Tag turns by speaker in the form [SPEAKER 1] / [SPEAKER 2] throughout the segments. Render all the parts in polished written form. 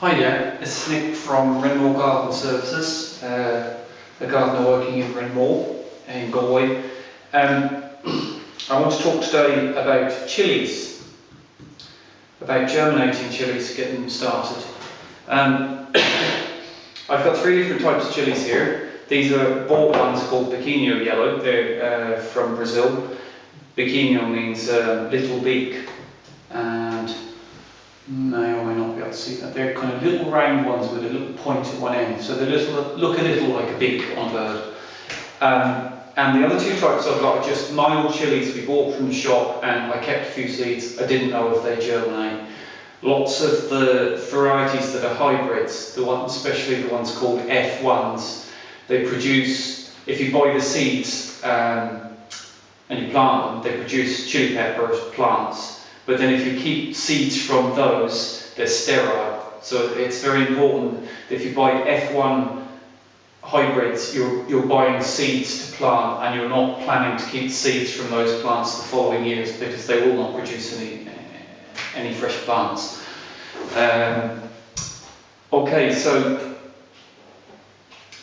[SPEAKER 1] Hi there, this is Nick from Renmore Garden Services, a gardener working in Renmore in Galway. I want to talk today about chilies, about germinating chilies, to get them started. I've got three different types of chilies here. These are bought ones called Pequeno Yellow, they're from Brazil. Pequeno means little big, and may or may not be able to see that. They're kind of little round ones with a little point at one end, so they look a little like a beak on a bird. And the other two types I've got are just mild chilies we bought from the shop, and I kept a few seeds. I didn't know if they germinate. Lots of the varieties that are hybrids, the ones, especially the ones called F1s, they produce, if you buy the seeds and you plant them, they produce chili pepper plants. But then if you keep seeds from those, they're sterile. So it's very important that if you buy F1 hybrids, you're buying seeds to plant, and you're not planning to keep seeds from those plants the following years, because they will not produce any fresh plants. Okay, so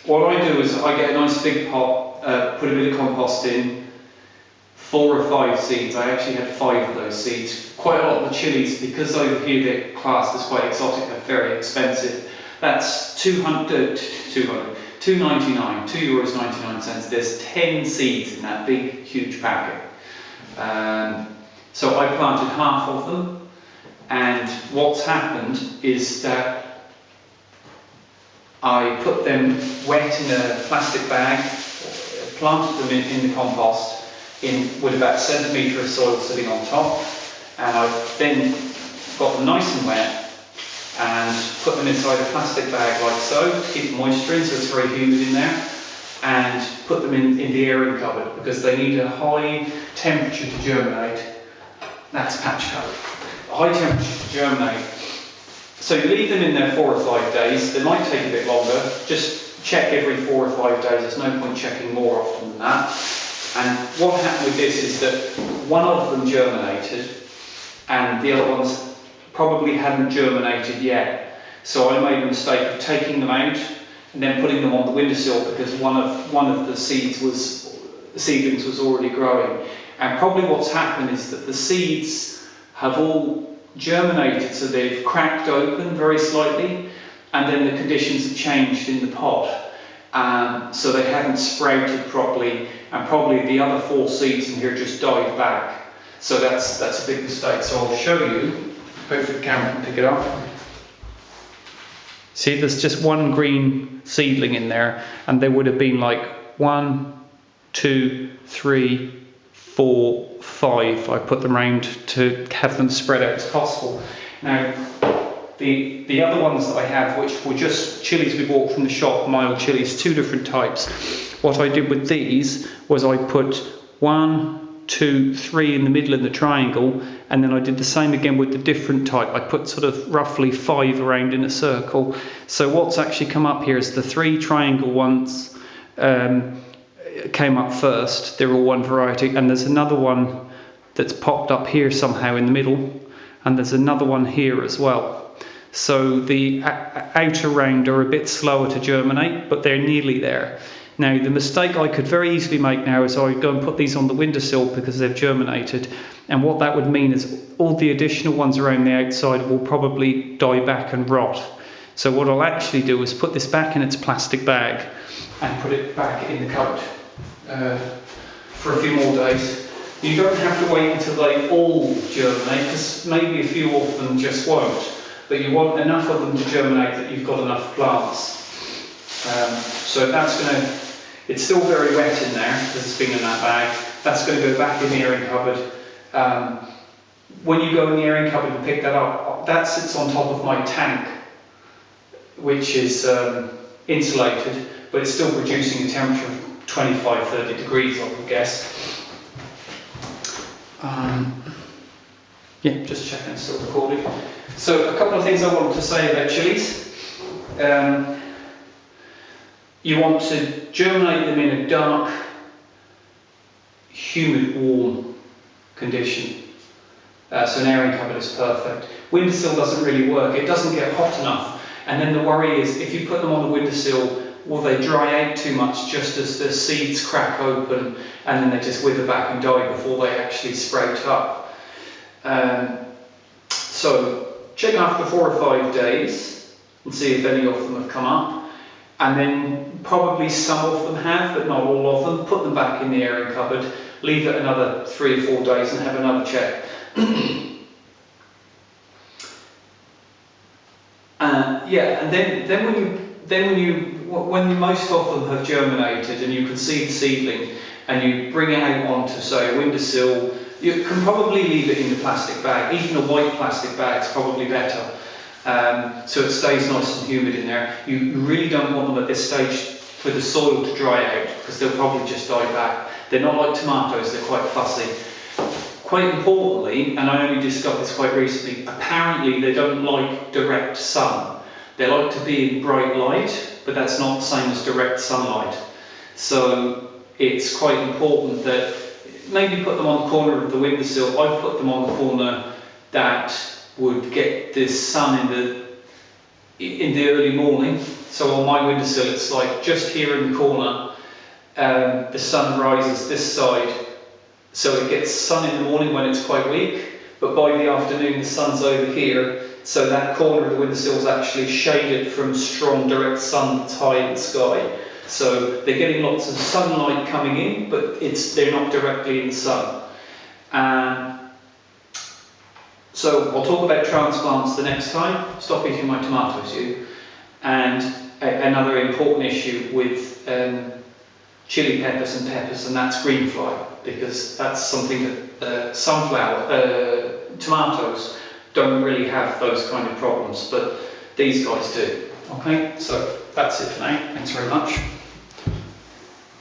[SPEAKER 1] what I do is I get a nice big pot, put a bit of compost in, 4 or 5 seeds. I actually had 5 of those seeds. Quite a lot of the chilies, because over here they're classed as quite exotic, they're very expensive. That's €2.99. There's 10 seeds in that big, huge packet. So I planted half of them, and what's happened is that I put them wet in a plastic bag, planted them in the compost, with about a centimetre of soil sitting on top, and I've then got them nice and wet and put them inside a plastic bag like so, to keep the moisture in, so it's very humid in there, and put them in the airing cupboard, because they need a high temperature to germinate. That's patch cover. A high temperature to germinate. So you leave them in there 4 or 5 days. They might take a bit longer. Just check every 4 or 5 days. There's no point checking more often than that. And what happened with this is that one of them germinated, and the other ones probably hadn't germinated yet. So I made a mistake of taking them out and then putting them on the windowsill, because one of the seedlings was already growing. And probably what's happened is that the seeds have all germinated, so they've cracked open very slightly, and then the conditions have changed in the pot. So they haven't sprouted properly, and probably the other 4 seeds in here just died back. So that's a big mistake. So I'll show you. Hopefully the camera can pick it up. See, there's just one green seedling in there, and there would have been like 1, 2, 3, 4, 5. I put them round to have them spread out as possible. Now, the other ones that I have, which were just chilies we bought from the shop, mild chilies, 2 different types. What I did with these was I put 1, 2, 3 in the middle of the triangle, and then I did the same again with the different type. I put sort of roughly 5 around in a circle. So what's actually come up here is the 3 triangle ones came up first. They're all one variety, and there's another one that's popped up here somehow in the middle, and there's another one here as well. So the outer round are a bit slower to germinate, but they're nearly there. Now, the mistake I could very easily make now is I would go and put these on the windowsill because they've germinated, and what that would mean is all the additional ones around the outside will probably die back and rot. So what I'll actually do is put this back in its plastic bag and put it back in the cupboard for a few more days. You don't have to wait until they all germinate, because maybe a few of them just won't. But you want enough of them to germinate that you've got enough plants. So that's going to, it's still very wet in there because it's been in that bag. That's going to go back in the airing cupboard. When you go in the airing cupboard and pick that up, that sits on top of my tank, which is insulated, but it's still producing a temperature of 25-30 degrees, I would guess. Yeah, just checking it's still recording. So a couple of things I wanted to say about chilies. You want to germinate them in a dark, humid, warm condition. So an airing cupboard is perfect. Windowsill doesn't really work. It doesn't get hot enough. And then the worry is if you put them on the windowsill, will they dry out too much just as the seeds crack open and then they just wither back and die before they actually sprout up. So check after 4 or 5 days and see if any of them have come up. And then probably some of them have, but not all of them. Put them back in the airing cupboard, leave it another 3 or 4 days and have another check. Yeah, and then when most of them have germinated and you can see the seedling and you bring it out onto, say, a windowsill, you can probably leave it in the plastic bag. Even a white plastic bag is probably better, so it stays nice and humid in there. You really don't want them at this stage for the soil to dry out because they'll probably just die back. They're not like tomatoes, they're quite fussy. Quite importantly, and I only discovered this quite recently, apparently they don't like direct sun. They like to be in bright light, but that's not the same as direct sunlight. So it's quite important that maybe put them on the corner of the windowsill. I've put them on the corner that would get the sun in the early morning. So on my windowsill it's like just here in the corner, the sun rises this side, so it gets sun in the morning when it's quite weak, but by the afternoon the sun's over here, so that corner of the windowsill is actually shaded from strong direct sun that's high in the sky. So they're getting lots of sunlight coming in, but they're not directly in the sun. So I'll talk about transplants the next time. Stop eating my tomatoes, you. And another important issue with chili peppers and peppers, and that's green fly, because that's something that tomatoes don't really have those kind of problems, but these guys do. Okay, so that's it for now. Thanks very much.